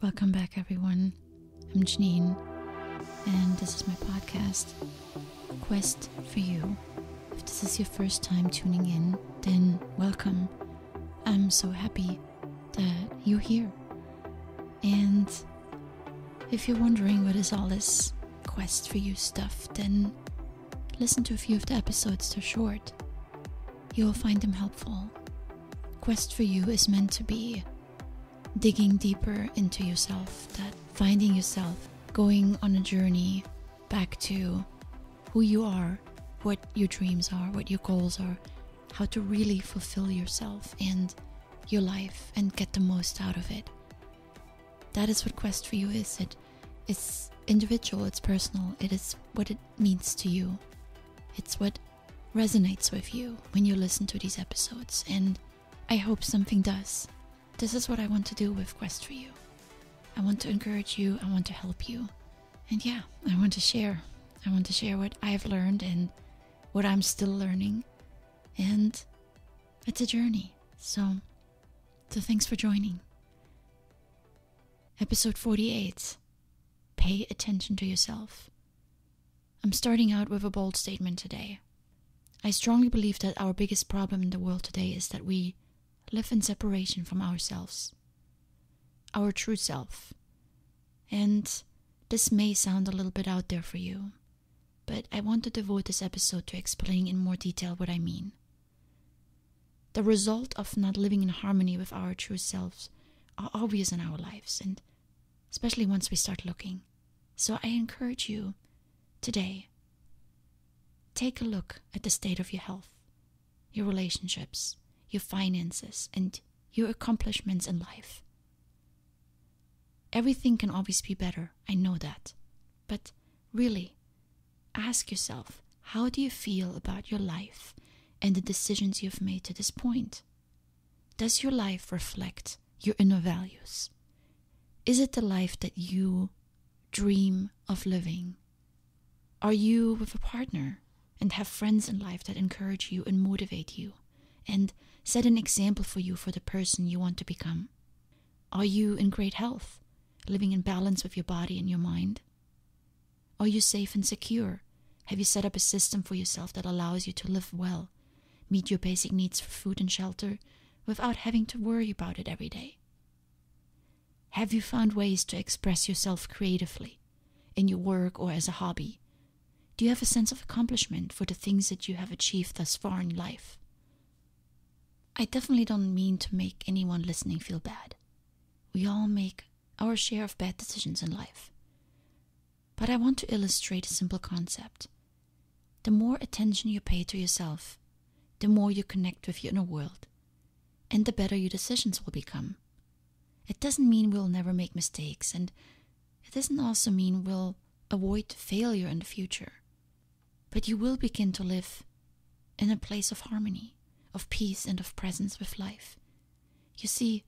Welcome back, everyone. I'm Janine, and this is my podcast, Quest for You. If this is your first time tuning in, then welcome. I'm so happy that you're here. And if you're wondering what is all this Quest for You stuff, then listen to a few of the episodes. They're short. You'll find them helpful. Quest for You is meant to be digging deeper into yourself, that finding yourself, going on a journey back to who you are, what your dreams are, what your goals are, how to really fulfill yourself and your life and get the most out of it. That is what Quest for You is. It's individual, it's personal, it is what it means to you. It's what resonates with you when you listen to these episodes, and I hope something does. This is what I want to do with Quest for You. I want to encourage you, I want to help you, and yeah, I want to share. I want to share what I've learned and what I'm still learning, and it's a journey. So thanks for joining. Episode 48. Pay attention to yourself. I'm starting out with a bold statement today. I strongly believe that our biggest problem in the world today is that we live in separation from ourselves, our true self. And this may sound a little bit out there for you, but I want to devote this episode to explaining in more detail what I mean. The result of not living in harmony with our true selves are obvious in our lives, and especially once we start looking. So I encourage you today, take a look at the state of your health, your relationships, your finances, and your accomplishments in life. Everything can always be better, I know that. But really, ask yourself, how do you feel about your life and the decisions you've made to this point? Does your life reflect your inner values? Is it the life that you dream of living? Are you with a partner and have friends in life that encourage you and motivate you and set an example for you for the person you want to become? Are you in great health, living in balance with your body and your mind? Are you safe and secure? Have you set up a system for yourself that allows you to live well, meet your basic needs for food and shelter without having to worry about it every day? Have you found ways to express yourself creatively in your work or as a hobby? Do you have a sense of accomplishment for the things that you have achieved thus far in life? I definitely don't mean to make anyone listening feel bad. We all make our share of bad decisions in life. But I want to illustrate a simple concept. The more attention you pay to yourself, the more you connect with your inner world, and the better your decisions will become. It doesn't mean we'll never make mistakes, and it doesn't also mean we'll avoid failure in the future. But you will begin to live in a place of harmony, of peace and of presence with life. You see,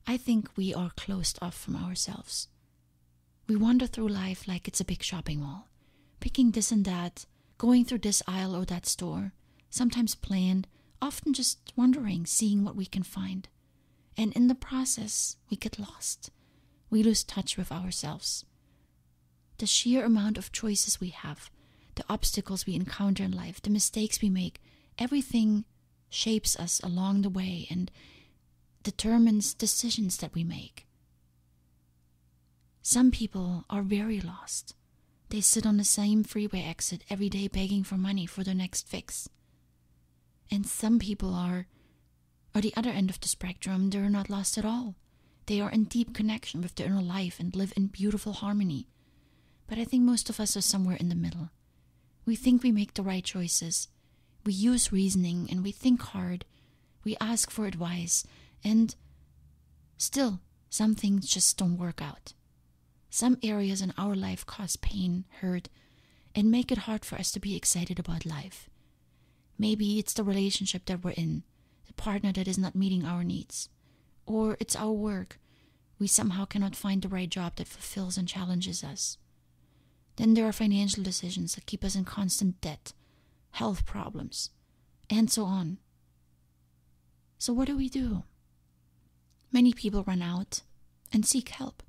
I think we are closed off from ourselves. We wander through life like it's a big shopping mall, picking this and that, going through this aisle or that store, sometimes planned, often just wandering, seeing what we can find. And in the process, we get lost. We lose touch with ourselves. The sheer amount of choices we have, the obstacles we encounter in life, the mistakes we make, everything shapes us along the way and determines decisions that we make. Some people are very lost. They sit on the same freeway exit every day begging for money for their next fix. And some people are the other end of the spectrum. They're not lost at all. They are in deep connection with their inner life and live in beautiful harmony. But I think most of us are somewhere in the middle. We think we make the right choices. We use reasoning and we think hard. We ask for advice, and still, some things just don't work out. Some areas in our life cause pain, hurt, and make it hard for us to be excited about life. Maybe it's the relationship that we're in, the partner that is not meeting our needs. Or it's our work. We somehow cannot find the right job that fulfills and challenges us. Then there are financial decisions that keep us in constant debt, health problems, and so on. So what do? Many people run out and seek help.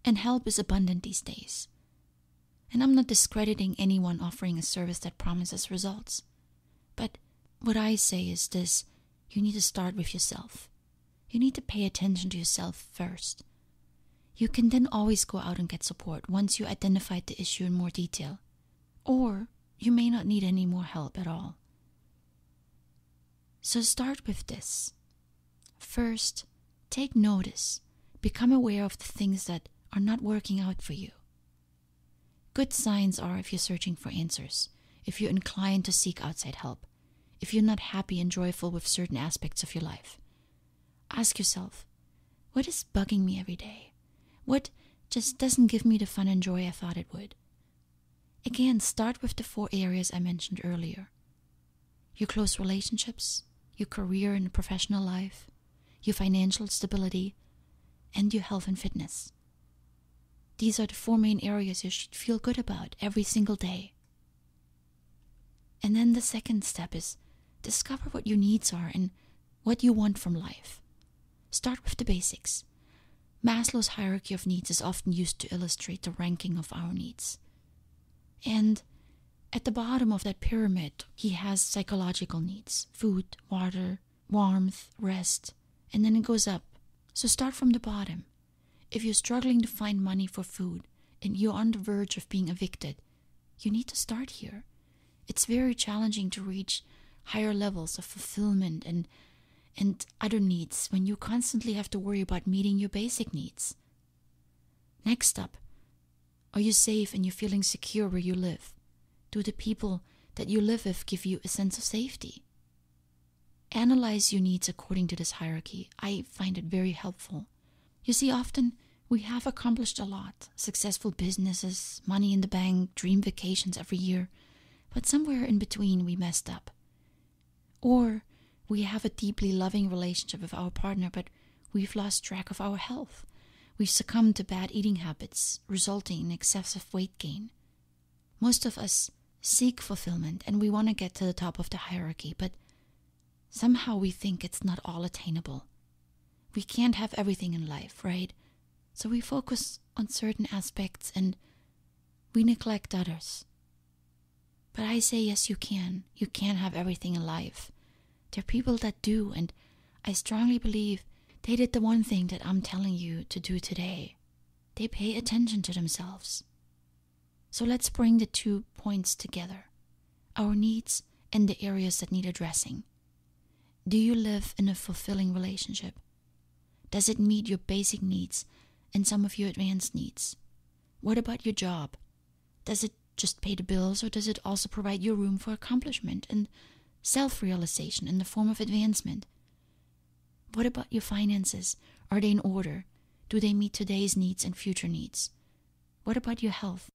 And help is abundant these days. And I'm not discrediting anyone offering a service that promises results. But what I say is this: you need to start with yourself. You need to pay attention to yourself first. You can then always go out and get support once you identified the issue in more detail. Or you may not need any more help at all. So start with this. First, take notice. Become aware of the things that are not working out for you. Good signs are if you're searching for answers, if you're inclined to seek outside help, if you're not happy and joyful with certain aspects of your life. Ask yourself, what is bugging me every day? What just doesn't give me the fun and joy I thought it would? Again, start with the 4 areas I mentioned earlier. Your close relationships, your career and professional life, your financial stability, and your health and fitness. These are the 4 main areas you should feel good about every single day. And then the second step is discover what your needs are and what you want from life. Start with the basics. Maslow's hierarchy of needs is often used to illustrate the ranking of our needs. And at the bottom of that pyramid, he has psychological needs: food, water, warmth, rest, and then it goes up. So start from the bottom. If you're struggling to find money for food and you're on the verge of being evicted, you need to start here. It's very challenging to reach higher levels of fulfillment and other needs when you constantly have to worry about meeting your basic needs. Next up, are you safe and you're feeling secure where you live? Do the people that you live with give you a sense of safety? Analyze your needs according to this hierarchy. I find it very helpful. You see, often we have accomplished a lot: successful businesses, money in the bank, dream vacations every year, but somewhere in between we messed up. Or we have a deeply loving relationship with our partner, but we've lost track of our health. We've succumbed to bad eating habits, resulting in excessive weight gain. Most of us seek fulfillment and we want to get to the top of the hierarchy, but somehow we think it's not all attainable. We can't have everything in life, right? So we focus on certain aspects and we neglect others. But I say, yes, you can. You can have everything in life. There are people that do, and I strongly believe they did the one thing that I'm telling you to do today. They pay attention to themselves. So let's bring the 2 points together: our needs and the areas that need addressing. Do you live in a fulfilling relationship? Does it meet your basic needs and some of your advanced needs? What about your job? Does it just pay the bills, or does it also provide you room for accomplishment and self-realization in the form of advancement? What about your finances? Are they in order? Do they meet today's needs and future needs? What about your health?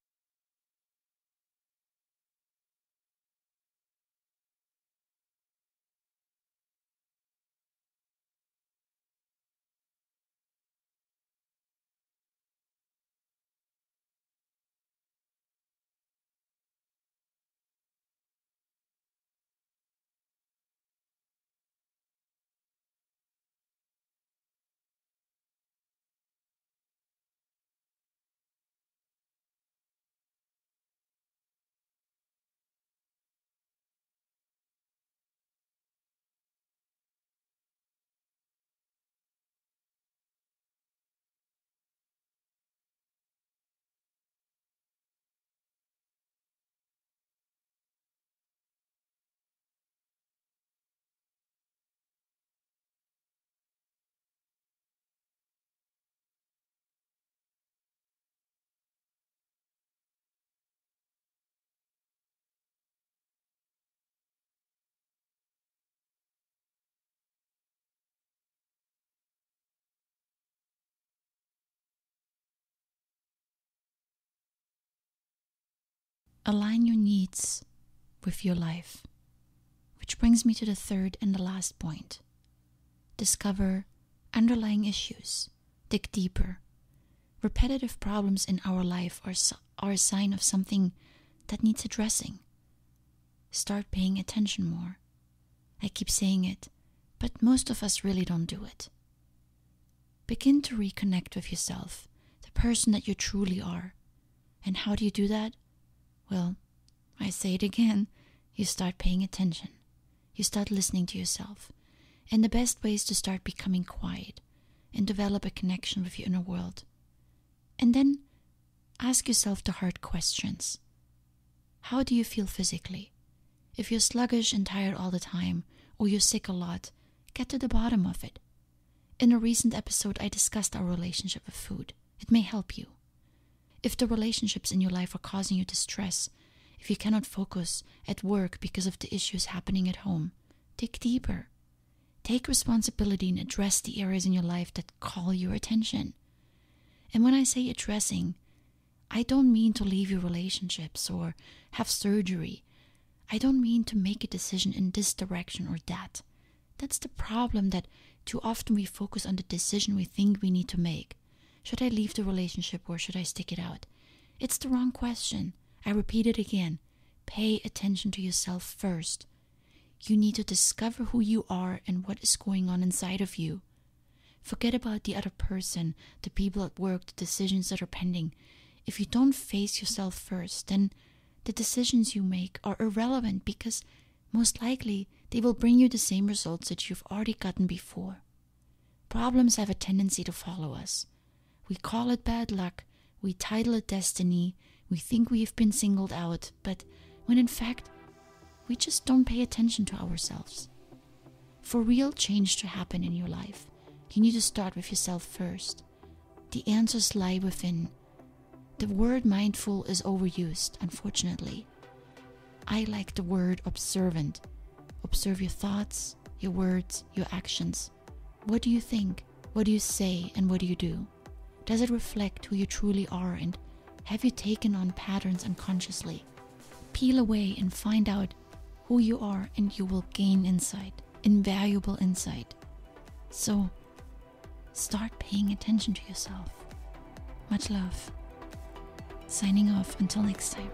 Align your needs with your life. Which brings me to the third and the last point. Discover underlying issues. Dig deeper. Repetitive problems in our life are a sign of something that needs addressing. Start paying attention more. I keep saying it, but most of us really don't do it. Begin to reconnect with yourself. The the person that you truly are. And how do you do that? Well, I say it again, you start paying attention. You start listening to yourself. And the best way is to start becoming quiet and develop a connection with your inner world. And then ask yourself the hard questions. How do you feel physically? If you're sluggish and tired all the time, or you're sick a lot, get to the bottom of it. In a recent episode, I discussed our relationship with food. It may help you. If the relationships in your life are causing you distress, if you cannot focus at work because of the issues happening at home, dig deeper. Take responsibility and address the areas in your life that call your attention. And when I say addressing, I don't mean to leave your relationships or have surgery. I don't mean to make a decision in this direction or that. That's the problem, that too often we focus on the decision we think we need to make. Should I leave the relationship or should I stick it out? It's the wrong question. I repeat it again. Pay attention to yourself first. You need to discover who you are and what is going on inside of you. Forget about the other person, the people at work, the decisions that are pending. If you don't face yourself first, then the decisions you make are irrelevant, because most likely they will bring you the same results that you've already gotten before. Problems have a tendency to follow us. We call it bad luck, we title it destiny, we think we've been singled out, but when in fact, we just don't pay attention to ourselves. For real change to happen in your life, you need to start with yourself first. The answers lie within. The word mindful is overused, unfortunately. I like the word observant. Observe your thoughts, your words, your actions. What do you think? What do you say? And what do you do? Does it reflect who you truly are? And have you taken on patterns unconsciously? Peel away and find out who you are, and you will gain insight, invaluable insight. So, start paying attention to yourself. Much love. Signing off until next time.